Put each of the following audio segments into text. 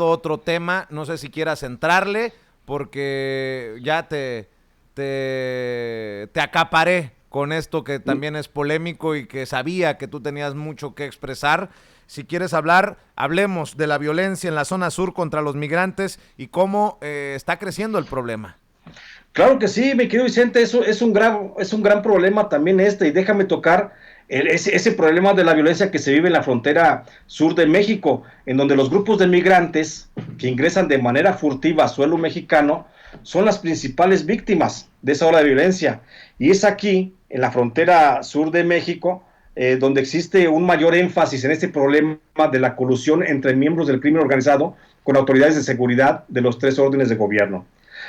otro tema, no sé si quieras entrarle, porque ya te acaparé con esto que también es polémico y que sabía que tú tenías mucho que expresar. Si quieres hablar, hablemos de la violencia en la zona sur contra los migrantes y cómo está creciendo el problema. Claro que sí, mi querido Vicente, eso es un gran problema también y déjame tocar ese problema de la violencia que se vive en la frontera sur de México, en donde los grupos de migrantes que ingresan de manera furtiva a suelo mexicano son las principales víctimas de esa ola de violencia. Y es aquí, en la frontera sur de México, donde existe un mayor énfasis en este problema de la colusión entre miembros del crimen organizado con autoridades de seguridad de los tres órdenes de gobierno.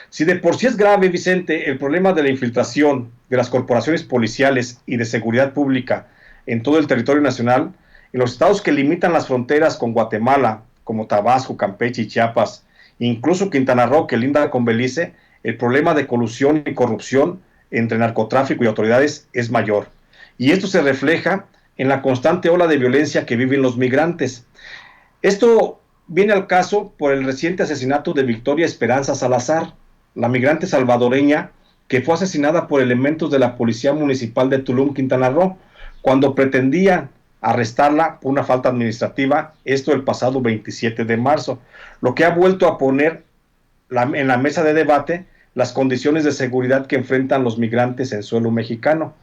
Si de por sí es grave, Vicente, el problema de la infiltración de las corporaciones policiales y de seguridad pública en todo el territorio nacional, en los estados que limitan las fronteras con Guatemala, como Tabasco, Campeche y Chiapas, incluso Quintana Roo, que linda con Belice, el problema de colusión y corrupción entre narcotráfico y autoridades es mayor. Y esto se refleja en la constante ola de violencia que viven los migrantes. Esto viene al caso por el reciente asesinato de Victoria Esperanza Salazar, la migrante salvadoreña que fue asesinada por elementos de la Policía Municipal de Tulum, Quintana Roo, cuando pretendían arrestarla por una falta administrativa, esto el pasado 27 de marzo, lo que ha vuelto a poner en la mesa de debate las condiciones de seguridad que enfrentan los migrantes en suelo mexicano.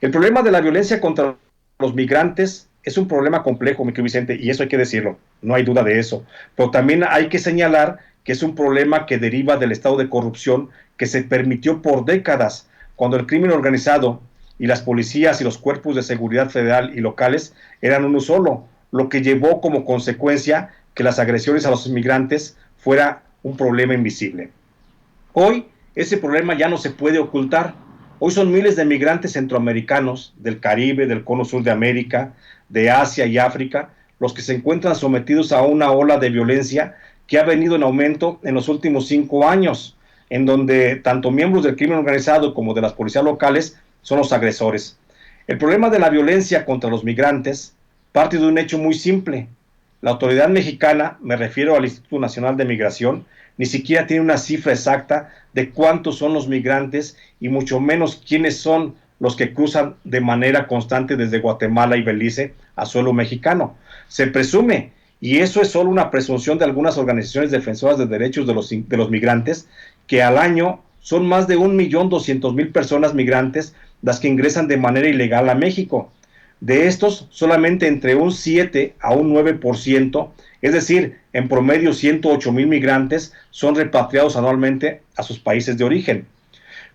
El problema de la violencia contra los migrantes es un problema complejo, mi querido Vicente, y eso hay que decirlo, no hay duda de eso. Pero también hay que señalar que es un problema que deriva del estado de corrupción que se permitió por décadas, cuando el crimen organizado y las policías y los cuerpos de seguridad federal y locales eran uno solo, lo que llevó como consecuencia que las agresiones a los inmigrantes fuera un problema invisible. Hoy ese problema ya no se puede ocultar. Hoy son miles de migrantes centroamericanos del Caribe, del Cono Sur de América, de Asia y África, los que se encuentran sometidos a una ola de violencia que ha venido en aumento en los últimos 5 años, en donde tanto miembros del crimen organizado como de las policías locales son los agresores. El problema de la violencia contra los migrantes parte de un hecho muy simple. La autoridad mexicana, me refiero al Instituto Nacional de Migración, ni siquiera tiene una cifra exacta de cuántos son los migrantes y mucho menos quiénes son los que cruzan de manera constante desde Guatemala y Belice a suelo mexicano. Se presume, y eso es solo una presunción de algunas organizaciones defensoras de derechos de los migrantes, que al año son más de 1.200.000 personas migrantes las que ingresan de manera ilegal a México. De estos, solamente entre un 7 a un 9%, es decir, en promedio 108.000 migrantes, son repatriados anualmente a sus países de origen.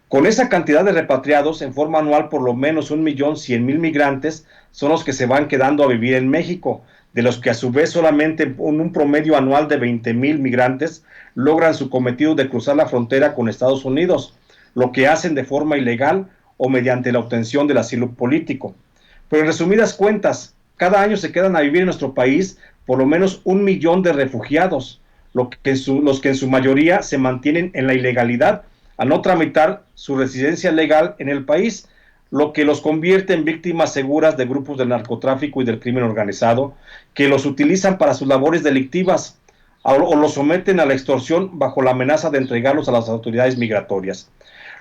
Con esa cantidad de repatriados, en forma anual, por lo menos 1.100.000 migrantes son los que se van quedando a vivir en México, de los que a su vez solamente un promedio anual de 20.000 migrantes logran su cometido de cruzar la frontera con Estados Unidos, lo que hacen de forma ilegal o mediante la obtención del asilo político. Pero en resumidas cuentas, cada año se quedan a vivir en nuestro país por lo menos 1 millón de refugiados, los que en su mayoría se mantienen en la ilegalidad al no tramitar su residencia legal en el país, lo que los convierte en víctimas seguras de grupos del narcotráfico y del crimen organizado, que los utilizan para sus labores delictivas o los someten a la extorsión bajo la amenaza de entregarlos a las autoridades migratorias.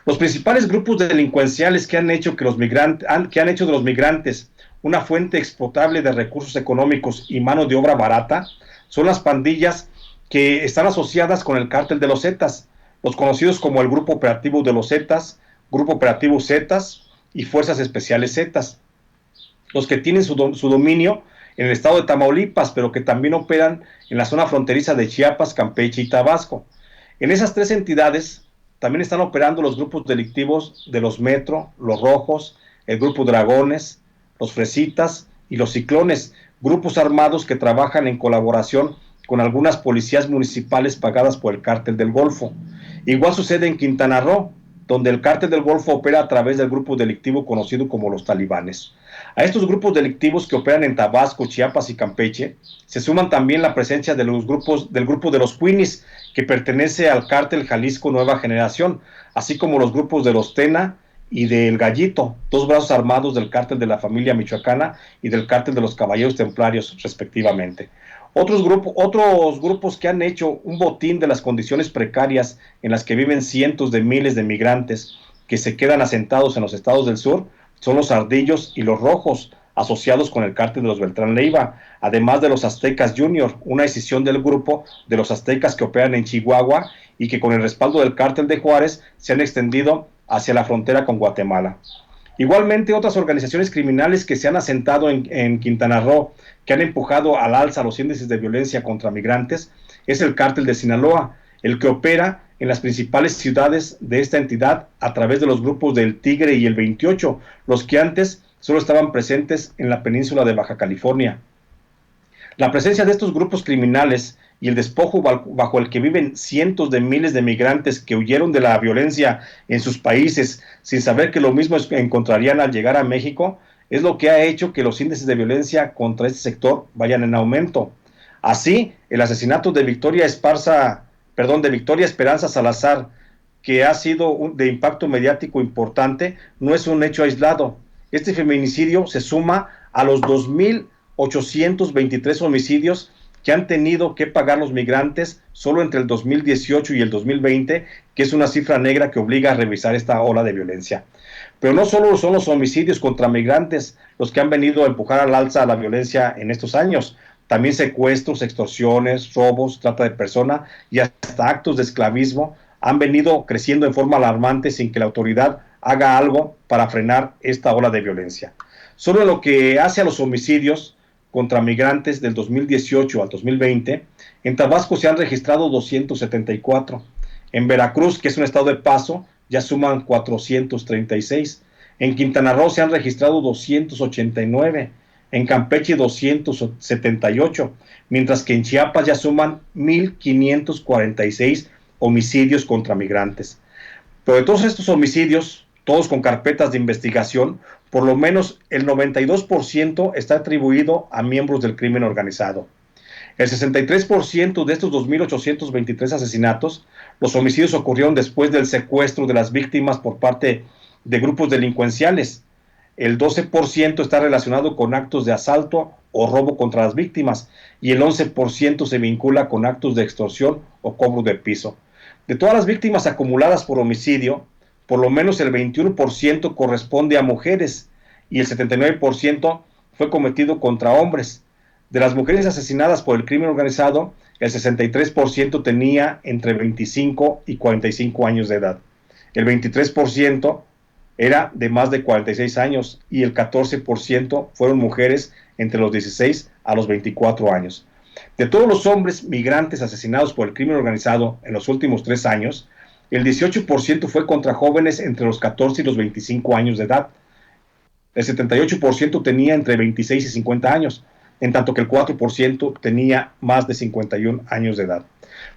Los principales grupos delincuenciales que han hecho de los migrantes una fuente explotable de recursos económicos y mano de obra barata son las pandillas que están asociadas con el cártel de los Zetas, los conocidos como el Grupo Operativo de los Zetas, Grupo Operativo Zetas y Fuerzas Especiales Zetas, los que tienen su dominio en el estado de Tamaulipas, pero que también operan en la zona fronteriza de Chiapas, Campeche y Tabasco. En esas tres entidades también están operando los grupos delictivos de los Metro, los Rojos, el Grupo Dragones, los Fresitas y los Ciclones, grupos armados que trabajan en colaboración con algunas policías municipales pagadas por el Cártel del Golfo. Igual sucede en Quintana Roo, donde el Cártel del Golfo opera a través del grupo delictivo conocido como los Talibanes. A estos grupos delictivos que operan en Tabasco, Chiapas y Campeche, se suman también la presencia del grupo de los Queenies, que pertenece al Cártel Jalisco Nueva Generación, así como los grupos de los Tena y del Gallito, dos brazos armados del Cártel de la Familia Michoacana y del Cártel de los Caballeros Templarios, respectivamente. Otros grupos que han hecho un botín de las condiciones precarias en las que viven cientos de miles de migrantes que se quedan asentados en los estados del sur son los ardillos y los rojos, asociados con el cártel de los Beltrán Leiva, además de los Aztecas Junior, una decisión del grupo de los aztecas que operan en Chihuahua y que con el respaldo del cártel de Juárez se han extendido hacia la frontera con Guatemala. Igualmente, otras organizaciones criminales que se han asentado en Quintana Roo, que han empujado al alza los índices de violencia contra migrantes, es el cártel de Sinaloa, el que opera en las principales ciudades de esta entidad a través de los grupos del Tigre y el 28, los que antes solo estaban presentes en la península de Baja California. La presencia de estos grupos criminales y el despojo bajo el que viven cientos de miles de migrantes que huyeron de la violencia en sus países sin saber que lo mismo encontrarían al llegar a México, es lo que ha hecho que los índices de violencia contra este sector vayan en aumento. Así, el asesinato de Victoria Esperanza Salazar, que ha sido de impacto mediático importante, no es un hecho aislado. Este feminicidio se suma a los 2.823 homicidios que han tenido que pagar los migrantes solo entre el 2018 y el 2020, que es una cifra negra que obliga a revisar esta ola de violencia. Pero no solo son los homicidios contra migrantes los que han venido a empujar al alza la violencia en estos años. También secuestros, extorsiones, robos, trata de persona y hasta actos de esclavismo han venido creciendo en forma alarmante sin que la autoridad haga algo para frenar esta ola de violencia. Solo en lo que hace a los homicidios contra migrantes del 2018 al 2020, en Tabasco se han registrado 274. En Veracruz, que es un estado de paso, ya suman 436. En Quintana Roo se han registrado 289. En Campeche 278, mientras que en Chiapas ya suman 1.546 homicidios contra migrantes. Pero de todos estos homicidios, todos con carpetas de investigación, por lo menos el 92% está atribuido a miembros del crimen organizado. El 63% de estos 2.823 asesinatos, los homicidios ocurrieron después del secuestro de las víctimas por parte de grupos delincuenciales. El 12% está relacionado con actos de asalto o robo contra las víctimas y el 11% se vincula con actos de extorsión o cobro de piso. De todas las víctimas acumuladas por homicidio, por lo menos el 21% corresponde a mujeres y el 79% fue cometido contra hombres. De las mujeres asesinadas por el crimen organizado, el 63% tenía entre 25 y 45 años de edad. El 23% era de más de 46 años y el 14% fueron mujeres entre los 16 a los 24 años. De todos los hombres migrantes asesinados por el crimen organizado en los últimos 3 años, el 18% fue contra jóvenes entre los 14 y los 25 años de edad. El 78% tenía entre 26 y 50 años, en tanto que el 4% tenía más de 51 años de edad.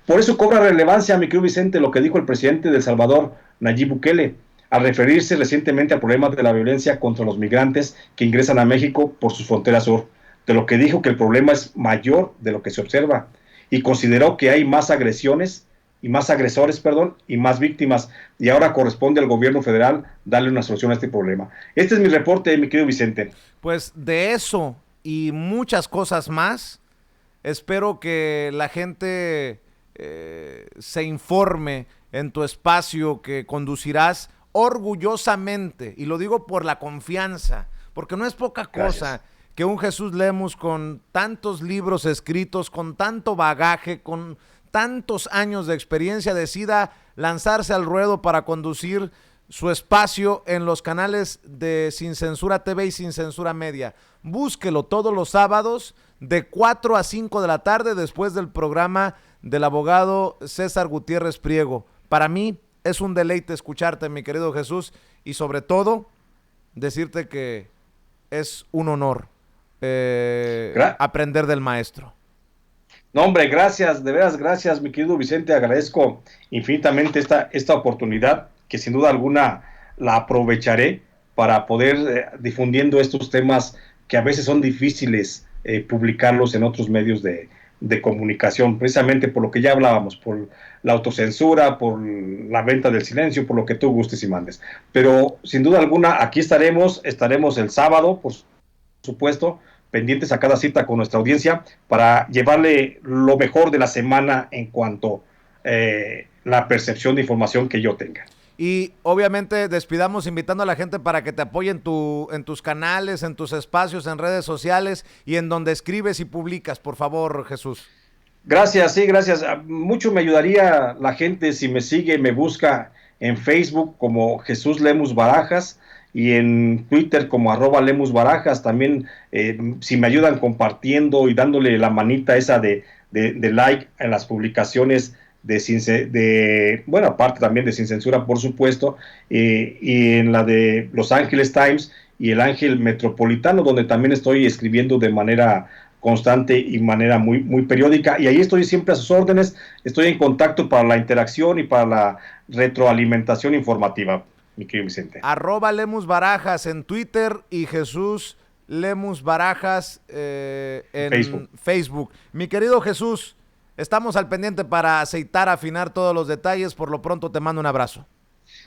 Por eso cobra relevancia, mi querido Vicente, lo que dijo el presidente de El Salvador, Nayib Bukele, al referirse recientemente al problema de la violencia contra los migrantes que ingresan a México por su frontera sur, de lo que dijo que el problema es mayor de lo que se observa, y consideró que hay más agresiones y más agresores, y más víctimas, y ahora corresponde al gobierno federal darle una solución a este problema. Este es mi reporte, mi querido Vicente. Pues de eso y muchas cosas más, espero que la gente se informe en tu espacio que conducirás orgullosamente, y lo digo por la confianza, porque no es poca cosa. Gracias. Que un Jesús Lemus con tantos libros escritos, con tanto bagaje, con tantos años de experiencia, decida lanzarse al ruedo para conducir su espacio en los canales de Sin Censura TV y Sin Censura Media. Búsquelo todos los sábados de 4 a 5 de la tarde después del programa del abogado César Gutiérrez Priego. Para mí es un deleite escucharte, mi querido Jesús, y sobre todo decirte que es un honor aprender del maestro. No, hombre, gracias, de veras gracias, mi querido Vicente, agradezco infinitamente esta oportunidad, que sin duda alguna la aprovecharé para poder difundiendo estos temas que a veces son difíciles publicarlos en otros medios de comunicación, precisamente por lo que ya hablábamos, por la autocensura, por la venta del silencio, por lo que tú gustes y mandes. Pero sin duda alguna aquí estaremos el sábado, por supuesto, pendientes a cada cita con nuestra audiencia para llevarle lo mejor de la semana en cuanto la percepción de información que yo tenga. Y obviamente despidamos invitando a la gente para que te apoye en tus canales, en tus espacios, en redes sociales y en donde escribes y publicas, por favor, Jesús. Gracias, sí, gracias. Mucho me ayudaría la gente si me sigue, me busca en Facebook como Jesús Lemus Barajas y en Twitter como @Lemus Barajas. También si me ayudan compartiendo y dándole la manita esa de like en las publicaciones bueno, aparte también de Sin Censura, por supuesto, y en la de Los Ángeles Times y el Ángel Metropolitano, donde también estoy escribiendo de manera constante y manera muy periódica, y ahí estoy siempre a sus órdenes, estoy en contacto para la interacción y para la retroalimentación informativa, mi querido Vicente. @Lemus Barajas en Twitter y Jesús Lemus Barajas en Facebook. Mi querido Jesús, estamos al pendiente para aceitar, afinar todos los detalles. Por lo pronto te mando un abrazo.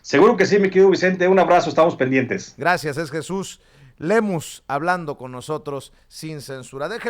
Seguro que sí, mi querido Vicente, un abrazo, estamos pendientes. Gracias, es Jesús Lemus hablando con nosotros sin censura.